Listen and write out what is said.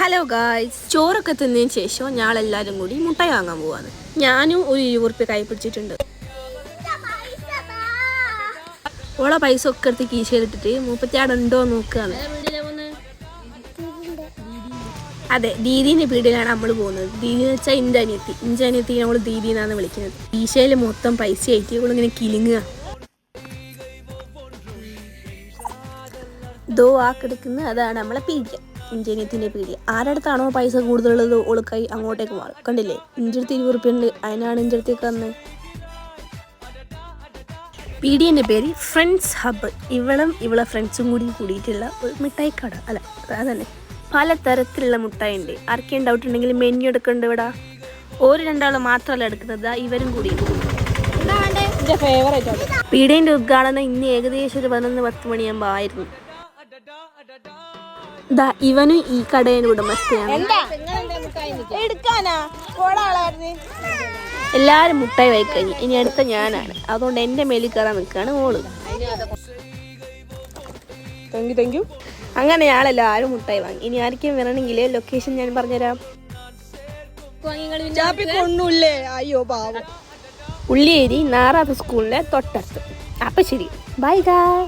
Hello guys, ചോറൊക്കെ തിന്നതിന് ശേഷം ഞങ്ങളെല്ലാവരും കൂടി മുട്ടായി വാങ്ങാൻ പോവാണ്. ഞാനും ഒരു 20 ഉറുപ്പ്യ കൈ പിടിച്ചിട്ടുണ്ട്. ഓളെ പൈസ ഒക്കെ എടുത്ത് കീശയിലിട്ടിട്ട് മൂപ്പത്തിയാടെ ഉണ്ടോ നോക്കുകയാണ്. അതെ, ദീദീൻ്റെ പീടിയിലാണ് നമ്മൾ പോകുന്നത്. ദീദി എന്ന് വെച്ചാൽ ഇൻ്റെ അനിയത്തി നമ്മൾ ദീദി എന്നാണ് വിളിക്കുന്നത്. കീശയിൽ മൊത്തം പൈസ ആയിട്ട് ഇവളിങ്ങനെ കിലുങ്ങുക. ദോ ആക്കെടുക്കുന്നത് അതാണ് നമ്മളെ പീഡിയ, ഇഞ്ചനിയത്തിൻ്റെ പീഡിയ. ആരടുത്താണോ പൈസ കൂടുതലുള്ളത് ഒളുക്കായി അങ്ങോട്ടേക്ക് മാറും. കണ്ടില്ലേ, ഇൻ്റെ അടുത്ത് 20 ഉറുപ്പ്യ ഉണ്ട്, അതിനാണ് ഇൻ്റെ അടുത്തേക്ക് വന്നത്. പീഡിയൻ്റെ പേര് ഫ്രണ്ട്സ് ഹബ്ബ്. ഇവളെ ഫ്രണ്ട്സും കൂടിയിട്ടുള്ള ഒരു മിഠായി കട. അല്ല, അതന്നെ, പലതരത്തിലുള്ള മുട്ടായി ഉണ്ട്. ആർക്കെയും ഡൗട്ട് ഉണ്ടെങ്കിൽ മെനു എടുക്കുന്നുണ്ട് ഇവിടെ. ഒരു രണ്ടാൾ മാത്രമല്ല എടുക്കുന്നത്, ഇവരും കൂടി. പീഡിയൻ്റെ ഉദ്ഘാടനം ഇന്ന് ഏകദേശം ഒരു 11-10 മണിയാകുമ്പോൾ ആയിരുന്നു. ഇവനും ഈ കടയുടെ ഉടമസ്ഥയാണ്. എല്ലാരും മുട്ടായി വായിക്കഴിഞ്ഞു, ഇനി അടുത്ത ഞാനാണ്. അതുകൊണ്ട് എന്റെ മേലിൽ കയറാൻ നിൽക്കാണ് മോള്. Thank you. അങ്ങനെ ഞാളെല്ലാരും മുട്ടായി വാങ്ങി. ഇനി ആർക്കും വരണമെങ്കിൽ ലൊക്കേഷൻ ഞാൻ പറഞ്ഞുതരാം. ഉള്ളിയേരി നാറാത്ത് സ്കൂളിന്റെ തൊട്ടടുത്ത്. അപ്പൊ ശരി, ബൈ ഗായ്.